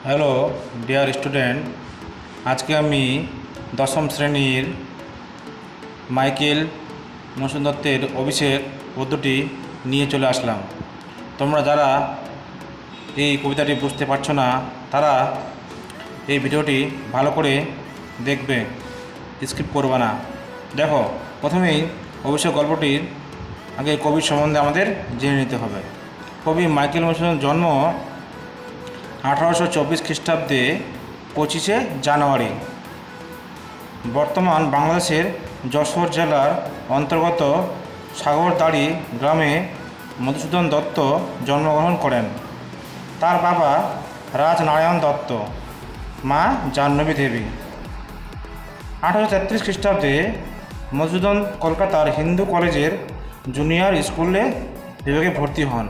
Hello dear student, আজকে আমি দশম শ্রেণীর মাইকেল মধুসূদন দত্তের অভিষেক পদ্যটি নিয়ে চলে আসলাম। তোমরা যারা এই কবিতাটি বুঝতে পারছো না তারা এই ভিডিওটি ভালো করে দেখবে, স্কিপ করবে না। দেখো, প্রথমেই অভিষেক গল্পটির আগে কবির সম্বন্ধে আমাদের জেনে নিতে হবে। কবি মাইকেল মধুসূদন জন্ম 1824 খ্রিস্টাব্দে 25শে জানুয়ারি। বর্তমান বাংলাদেশের যশোর জেলার অন্তর্গত সাগরদাড়ি গ্রামে মধুসূদন দত্ত জন্মগ্রহণ করেন। তার বাবা রাজনারায়ণ দত্ত, মা জাহ্নবী দেবী। 1833 খ্রিস্টাব্দে মধুসূদন কলকাতার হিন্দু কলেজের জুনিয়র স্কুলে বিভাগে ভর্তি হন।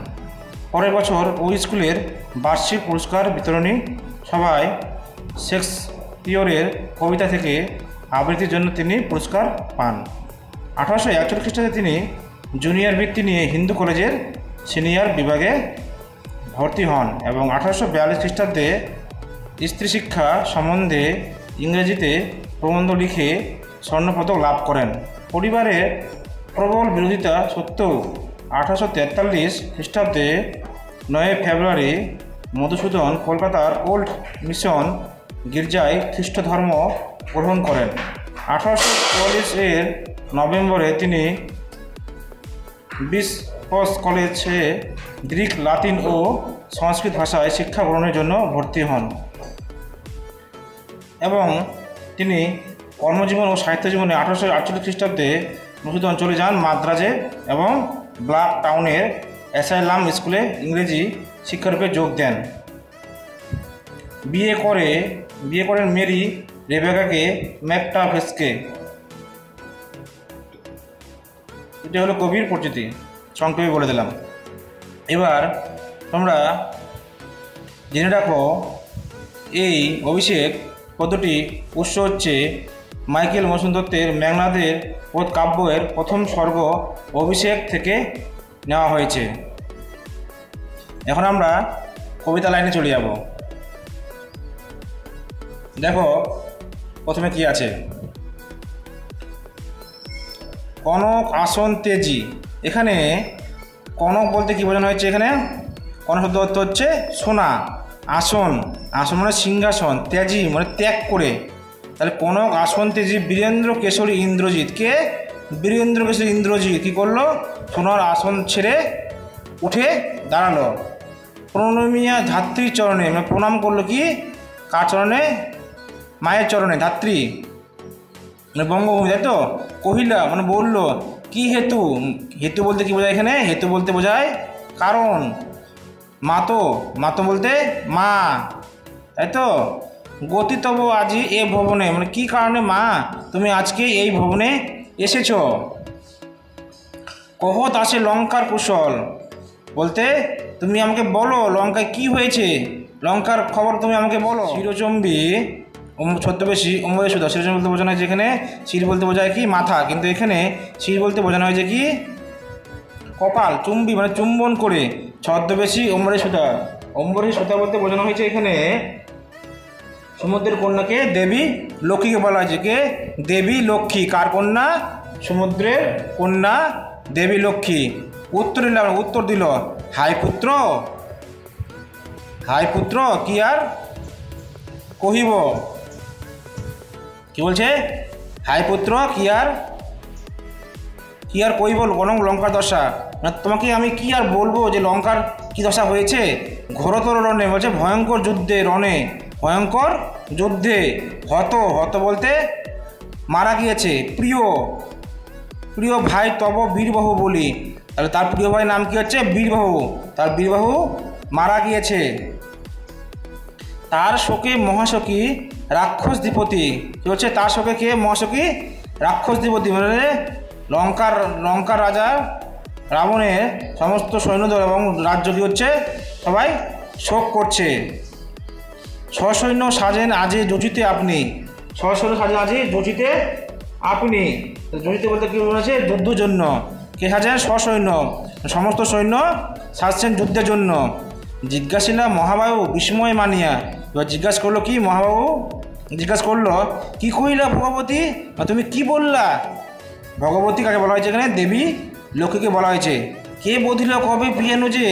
পরের বছর ওই স্কুলের বার্ষিক পুরস্কার বিতরণী সভায় শেক্সপিয়রের কবিতা থেকে আবৃত্তির জন্য তিনি পুরস্কার পান। 1841 খ্রিস্টাব্দে তিনি জুনিয়র বৃত্তি নিয়ে হিন্দু কলেজের সিনিয়র বিভাগে ভর্তি হন এবং 1842 খ্রিস্টাব্দে স্ত্রী শিক্ষা সম্বন্ধে ইংরেজিতে প্রবন্ধ লিখে স্বর্ণপদক লাভ করেন। পরিবারের প্রবল বিরোধিতা সত্ত্বেও 1843 খ্রিস্টাব্দে 9 ফেব্রুয়ারি মধুসূদন কলকাতার ওল্ড মিশন গির্জায় খ্রিস্ট ধর্ম গ্রহণ করেন। 1844 নভেম্বরে তিনি বিশপস কলেজে গ্রিক, লাতিন ও সংস্কৃত ভাষায় শিক্ষা গ্রহণের জন্য ভর্তি হন এবং তিনি কর্মজীবন ও সাহিত্য জীবনে 1848 খ্রিস্টাব্দে মধুসূদন চলে যান মাদ্রাজে এবং ব্ল্যাক টাউনের অ্যাসাইলাম স্কুলে ইংরেজি শিক্ষারূপে যোগ দেন। বিয়ে করেন মেরি রেবেকাকে ম্যাকটাফেসকে। এটা হলো কবির পরিচিতি, সংক্ষেপে বলে দিলাম। এবার তোমরা জেনে রাখো, এই অভিষেক পদ্যটি উৎস হচ্ছে মাইকেল মধুসূদন দত্তের মেঘনাদের পদ কাব্যের প্রথম স্বর্গ অভিষেক থেকে নেওয়া হয়েছে। এখন আমরা কবিতা লাইনে চলে যাব। দেখো প্রথমে কি আছে। কনক আসন তেজি। এখানে কনক বলতে কি বোঝানো হয়েছে? এখানে কনক শব্দ অর্থ হচ্ছে সোনা। আসন, আসন মানে সিংহাসন, তেজি মানে ত্যাগ করে। তাহলে কনক আসন তেজি বীরেন্দ্র কেশরী ইন্দ্রজিৎ। কে? বীরেন্দ্র কেশরী ইন্দ্রজিৎ কী করলো? সোনার আসন ছেড়ে উঠে দাঁড়ালো। প্রণমিয়া ধাত্রীর চরণে, মানে প্রণাম করলো। কি? কার চরণে? মায়ের চরণে। ধাত্রী মানে বঙ্গভূমি, তাই তো। কহিলা মানে বলল। কি হেতু? হেতু বলতে কি বোঝায় এখানে? হেতু বলতে বোঝায় কারণ। মাতো, মাতো বলতে মা, তাই তো। গতি তব আজি এ ভবনে, মানে কি কারণে মা তুমি আজকে এই ভবনে এসেছ। কহত আসে লঙ্কার কুশল, বলতে তুমি আমাকে বলো লঙ্কায় কি হয়েছে, লঙ্কার খবর তুমি আমাকে বলো। শিরোচম্বী ছদ্মবেশী অম্বরে সুধা। শিরোচম্বী বলতে বোঝানো হয়েছে এখানে শির বলতে বোঝায় কি? মাথা, কিন্তু এখানে শির বলতে বোঝানো হয়েছে কি? কপাল। চুম্বী মানে চুম্বন করে। ছদ্মবেশী অম্বরে সুধা, অম্বরে সুধা বলতে বোঝানো হয়েছে এখানে সমুদ্রের কন্যাকে দেবী লক্ষ্মীকে বলা হয়েছে। কে? দেবী লক্ষ্মী। কার কন্যা? সমুদ্রের কন্যা দেবী লক্ষ্মী। উত্তর দিল হাই পুত্র, হাই পুত্র কি আর কহিব। কি বলছে? হাই পুত্র কি আর কহিব লঙ্কার দশা, মানে তোমাকে আমি কি আর বলবো যে লঙ্কার কি দশা হয়েছে। ঘোরতর রণে বলছে ভয়ঙ্কর যুদ্ধে, রণে ভয়ঙ্কর যুদ্ধে। হত বলতে মারা গিয়েছে। প্রিয় ভাই তব বীরবাহু বলি, তাহলে তার প্রিয় ভাই নাম কি হচ্ছে? বীরবাহু। তার বীরবাহু মারা গিয়েছে। তার শোকে মহাশোকী রাক্ষস দ্বিপতি। কি হচ্ছে? তার শোকে কে? মহাশোকী রাক্ষস দ্বিপতি, মানে লঙ্কার রাজা রাবণের সমস্ত সৈন্যদল এবং রাজ্য কি হচ্ছে? সবাই শোক করছে। সসৈন্য সাজেন আজে যোচিতে আপনি। সসৈন্য সাজেন আজে যোচিতে আপনি। যোচিতে বলতে কী বলেছে? যুদ্ধের জন্য। কে সাজেন? সসৈন্য, সমস্ত সৈন্য সাজছেন যুদ্ধের জন্য। জিজ্ঞাসিলা মহাবাবু বিস্ময় মানিয়া। এবার জিজ্ঞাসা করলো কি মহাবাবু, জিজ্ঞাসা করলো কি কইলা ভগবতী, তুমি কি বললা? ভগবতী কাকে বলা হয়েছে এখানে? দেবী লক্ষ্মীকে বলা হয়েছে। কে বধিল কবে পিয়ানুজে,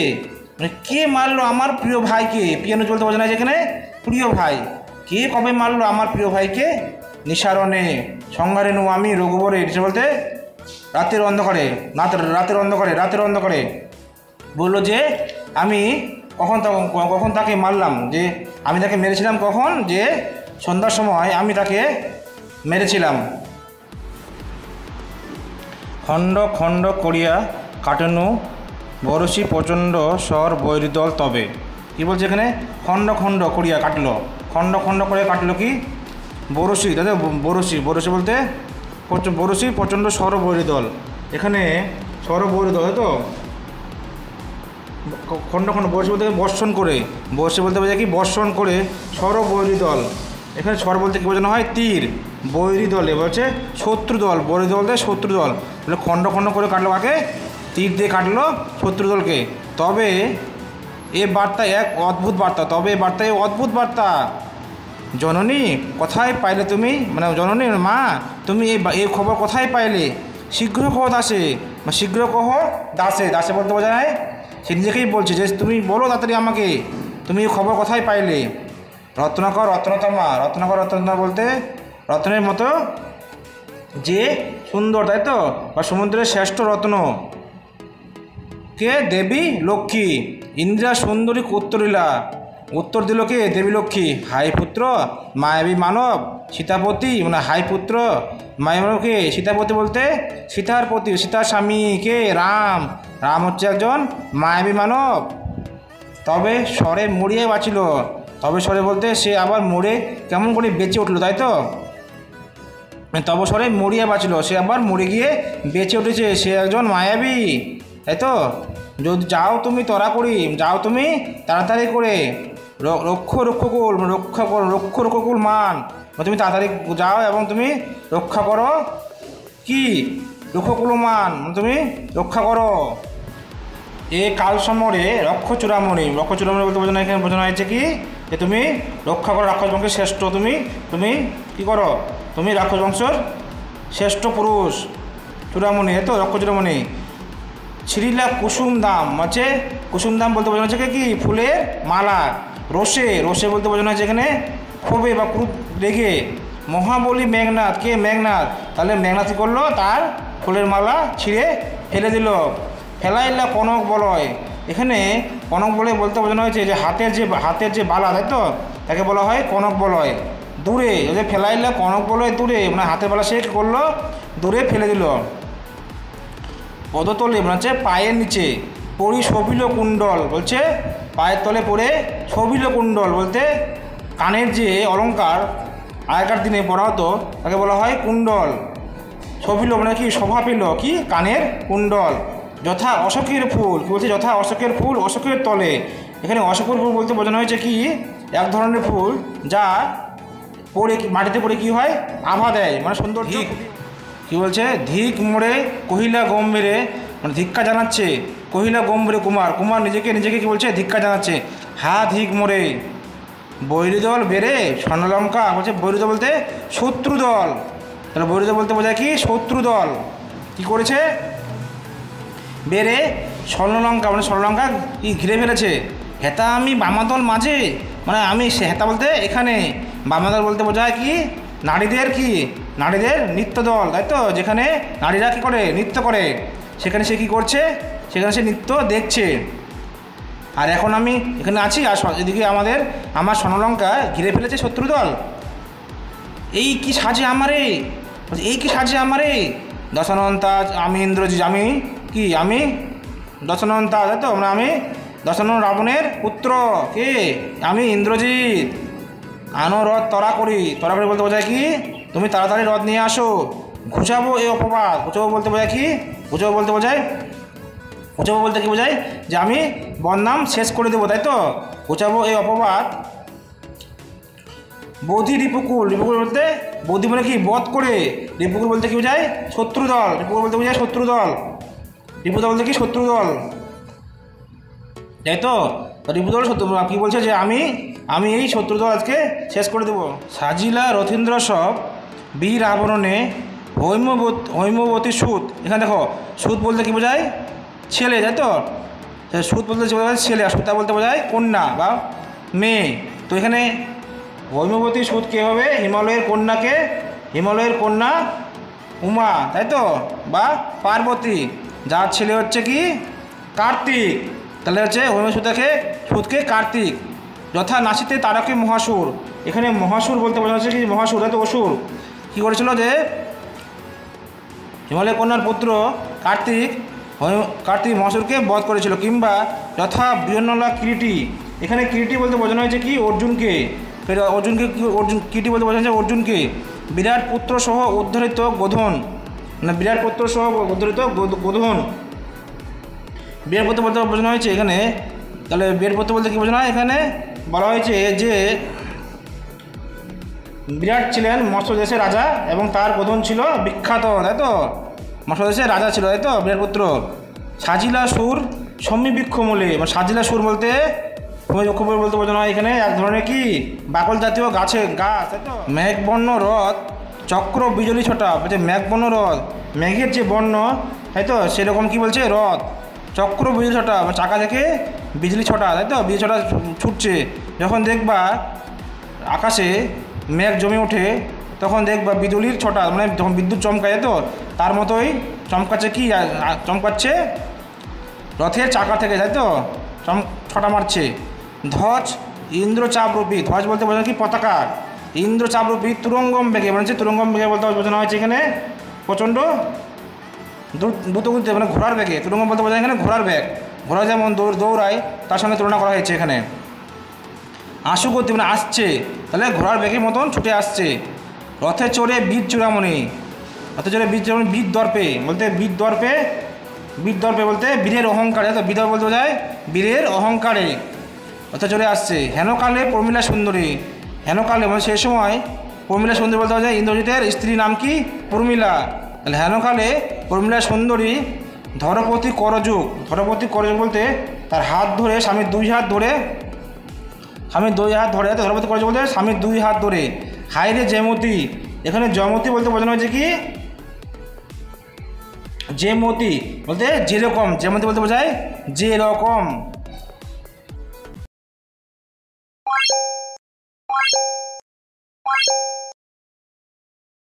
মানে কে মারলো আমার প্রিয় ভাইকে? পিয়ানুজ বলতে বোঝানো হয়েছে এখানে প্রিয় ভাই। কে কবে মারলো আমার প্রিয় ভাইকে? নিসারণে সংহারেণু আমি রঘুবরে, বলতে রাতের অন্ধকারে, রাতের অন্ধকারে বললো যে আমি কখন তাকে মারলাম, যে আমি তাকে মেরেছিলাম কখন, যে সন্ধ্যার সময় আমি তাকে মেরেছিলাম। খণ্ড খণ্ড করিয়া কাটানো বরশি প্রচণ্ড স্বর বৈরিদল তবে। কী বলছে এখানে? খণ্ড খণ্ড করিয়া কাটলো, খণ্ড খণ্ড করে কাটলো কি বরশি, দাদা বরশি বলতে বরশি প্রচণ্ড স্বর বৈরিদল। এখানে স্বর বৈরিদল তো খণ্ড খণ্ড বর্ষি বলতে বর্ষণ করে, বর্ষি বলতে বোঝায় কি বর্ষণ করে স্বর বৈরী দল। এখানে স্বর বলতে কী বোঝানো হয়? তীর। বৈরী দলে বলছে শত্রু দল, বৈরী দল দিয়ে শত্রু দল, বলে খণ্ড খণ্ড করে কাটলো কাকে? তীর দিয়ে কাটলো শত্রু দলকে। তবে এ বার্তা এক অদ্ভুত বার্তা, তবে এ বার্তা এক অদ্ভুত বার্তা। জননী কোথায় পাইলে তুমি, মানে জননী মা তুমি এই খবর কোথায় পাইলে? শীঘ্র কহ দাসে, শীঘ্র কহ দাসে, দাসে বলতে বোঝায় সে নিজেকেই বলছে যে তুমি বলো তাড়াতাড়ি আমাকে, তুমি এই খবর কোথায় পাইলে? রত্নাকর রত্নতমা, রত্নাকর রত্নতমা বলতে রত্নের মতো যে সুন্দর, তাই তো, বা সমুদ্রের শ্রেষ্ঠ রত্ন। কে? দেবী লক্ষ্মী। ইন্দ্রা সুন্দরী উত্তরিলা, উত্তর দিল কে? দেবী লক্ষ্মী। হাই পুত্র মায়াবী মানব সীতাপতি, মানে হাই পুত্র মায়াবীকে। সীতাপতি বলতে সীতার পতি, সীতার স্বামী কে? রাম। রাম হচ্ছে একজন মায়াবী মানব। তবে স্বরে মরিয়ে বাঁচিল, তবে স্বরে বলতে সে আবার মরে কেমন করে বেঁচে উঠলো, তাই তো। তবে স্বরে মরিয়া বাঁচিল, সে আবার মরে গিয়ে বেঁচে উঠেছে, সে একজন মায়াবী, তাই তো। যদি যাও তুমি তরা করি, যাও তুমি তাড়াতাড়ি করে, রক্ষকুল মান, তুমি তাড়াতাড়ি যাও এবং তুমি রক্ষা করো কি? রক্ষকুলমান, তুমি রক্ষা করো। এ কাল সমরে রক্ষচূড়ামণি, রক্ষচূড়ামণি বলতে বোঝানো এখানে বোঝানো হয়েছে কি? যে তুমি রক্ষা করো রাক্ষস বংশের শ্রেষ্ঠ, তুমি কী করো? তুমি রাক্ষস বংশের শ্রেষ্ঠ পুরুষ চূড়ামণি, তো রক্ষচূড়ামণি। ছিরিলা কুসুম দাম, হচ্ছে কুসুম দাম বলতে বোঝানো হচ্ছে কি? ফুলের মালা। রোষে, রোষে বলতে বোঝানো হচ্ছে এখানে ক্ষোভে বা ক্রোধ রেগে। মহাবলী মেঘনাথ, কে? মেঘনাথ। তাহলে মেঘনাথ কী করলো? তার ফুলের মালা ছিঁড়ে ফেলে দিল। ফেলাইলা কনক বলয়, এখানে কনক বলয় বলতে বোঝানো হয়েছে যে হাতের যে বালা, তাই তো, তাকে বলা হয় কনক বলয়। দূরে, যে ফেলাইলা কনক বলয় দূরে, মানে হাতের বালা সে কী করলো? দূরে ফেলে দিল। পদতলে মানে হচ্ছে পায়ের নিচে, পড়ি শোভিল কুণ্ডল, বলছে পায়ের তলে পড়ে শোভিল কুণ্ডল বলতে কানের যে অলঙ্কার আগেকার দিনে পরা হতো তাকে বলা হয় কুণ্ডল। শোভিল মানে কি? শোভা পেল কি? কানের কুণ্ডল। যথা অশোকের ফুল, কী বলছে? যথা অশোকের ফুল অশোকের তলে। এখানে অশোকের ফুল বলতে বোঝানো হয়েছে কি? এক ধরনের ফুল যা পড়ে মাটিতে পড়ে কি হয়? আভা দেয়, মানে সুন্দর। কী বলছে? ধিক মোড়ে কহিলা গম্ভীরে, মানে ধিক্কা জানাচ্ছে। কহিলা গম্ভীরে কুমার, কুমার নিজেকে কী বলছে? ধিক্কা জানাচ্ছে। হা ধিক মোড়ে বৈরীদল বেড়ে স্বর্ণলঙ্কা, বলছে বৈরীদল বলতে শত্রু দল। তাহলে বৈরীদল বলতে বোঝায় কি? শত্রু দল কী করেছে? বেড়ে স্বর্ণলঙ্কা, মানে স্বর্ণলঙ্কা কি ঘিরে ফেলেছে। হেতা আমি বামাদল মাঝে, মানে আমি সে হেতা বলতে এখানে, বামাদল বলতে বোঝায় কি? নারীদের কি? নারীদের নৃত্য দল, তাই তো, যেখানে নারীরা কী করে? নৃত্য করে, সেখানে সে কী করছে? সেখানে সে নৃত্য দেখছে। আর এখন আমি এখানে আছি, আর এদিকে আমার স্বর্ণলঙ্কা ঘিরে ফেলেছে শত্রুদল। এই কি সাজে আমারে, এই কি সাজে আমারে? দশানন্তা আমি ইন্দ্রজিৎ, আমি কি? আমি দশানন্তা, তাই তো, মানে আমি দশানন রাবণের পুত্র, কে? আমি ইন্দ্রজিৎ। আনো রথ তরা করি, তরা করি বলতে বোঝায় কি? তুমি তাড়াতাড়ি রথ নিয়ে আসো। ঘুচাবো এই অপবাদ, ঘুচাবো বলতে বোঝায় কি? ঘুচাবো বলতে বোঝায়, ঘুচাবো বলতে কি বোঝায়? যে আমি বদনাম শেষ করে দেবো, তাই তো। ঘুচাবো এই অপবাদ। বধি রিপুকুল, রিপুকুল বলতে বধি মানে কি? বধ করে। রিপুকুল বলতে কি বোঝায়? শত্রুদল। রিপুকুল বলতে বোঝায় শত্রুদল। রিপুদল বলতে কি? শত্রুদল। তাই তো রিপুদল শত্রু কি বলছে যে আমি এই শত্রুদল আজকে শেষ করে দেবো। সাজিলা রথীন্দ্র সব বীর আবরণে হৈমবতী সুত। এখানে দেখো সুত বলতে কী বোঝায়? ছেলে, তাই তো। সুত বলতে বোঝায় ছেলে, আর সুতা বলতে বোঝায় কন্যা বা মেয়ে। তো এখানে হৈমবতী সুত কে হবে? হিমালয়ের কন্যা উমা, তাই তো, বা পার্বতী, যার ছেলে হচ্ছে কি কার্তিক। তাহলে হচ্ছে সুতকে কার্তিক। যথা নাসিতে তারকে মহাসুর। এখানে মহাসুর বলতে বোঝা হচ্ছে কি মহাসুর, তাই তো, অসুর কী করেছিল যে হিমালয় কন্যার পুত্র কার্তিক মহাসুরকে বধ করেছিল। কিংবা যথা বৃহন্নলা কিরীটি। এখানে কিরীটি বলতে বোঝানো হয়েছে কি অর্জুনকে। কিরীটি বলতে বোঝানো হয়েছে অর্জুনকে। বিরাট পুত্র সহ উদ্ধরিত গোধন, মানে বিরাট পুত্র সহ উদ্ধরিত গোধন। বিরাট পুত্র বলতে বোঝানো হয়েছে এখানে। তাহলে বিরাট পুত্র বলতে কী বোঝানো হয়? এখানে বলা হয়েছে যে বিরাট ছিলেন মৎস্য দেশের রাজা এবং তার গোধন ছিল বিখ্যাত, তাই তো, মৎস্য দেশের রাজা ছিল, তাই তো, বিরাট পুত্র। সাজিলা সুর সমীবৃক্ষ মূলে, মানে সাজিলা সুর বলতে বলতে বোঝানো হয় এখানে এক ধরনের কি বাকল জাতীয় গাছ, তাই তো। মেঘবর্ণ রথ চক্র বিজলি ছটা বলছে, মেঘবর্ণ রথ, মেঘের যে বর্ণ, তাই তো, সেরকম কি বলছে রথ, চক্র বিজলি ছটা, মানে চাকা থেকে বিজলি ছটা, তাই তো, বিজলি ছটা ছুটছে। যখন দেখবা আকাশে মেঘ জমে ওঠে তখন দেখবা বিজুলির ছটা, মানে যখন বিদ্যুৎ চমকায়, তো তার মতোই চমকাচ্ছে কি চমকাচ্ছে রথের চাকা থেকে, তাই তো, ছটা মারছে। ধ্বজ ইন্দ্রচাপরূপী, ধ্বজ বলতে বোঝানো কি পতাকা। ইন্দ্রচাপরূপী তুরঙ্গম বেগে, মানে তুরঙ্গম বেগে বলতে বোঝানো হয়েছে এখানে প্রচণ্ড দ্রুত গতিতে, মানে ঘোড়ার বেগে। তুরঙ্গম বলতে বোঝায় এখানে ঘোড়ার বেগ, ঘোড়া যেমন দৌড়ায় তার সঙ্গে তুলনা করা হয়েছে এখানে। আশুগতি মানে আসছে, তাহলে ঘোড়ার বেগের মতন ছুটে আসছে। রথে চড়ে বীর চূড়ামণি, রথে চড়ে বীর চূড়ামণি, বীর দর্পে বলতে বীরের অহংকারে, তো বীর বলতে বোঝায় বীরের অহংকারে রথে চড়ে আসছে। হেনকালে প্রমীলা সুন্দরী, হেনকালে মানে সেই সময় প্রমীলা সুন্দরী বলতে বোঝায় ইন্দ্রজিতের স্ত্রীর নাম কি প্রমীলা। তাহলে হেনকালে প্রমীলা সুন্দরী ধরপতি করযুগ বলতে তার হাত ধরে স্বামীর দুই হাত ধরে ধরপতি করযুগ বলতে স্বামীর দুই হাত ধরে। হাইরে জয়মতী, এখানে জয়মতী বলতে বোঝানো হয়েছে কি যেমতি বলতে যেরকম, যেমতি বলতে বোঝায় যেরকম।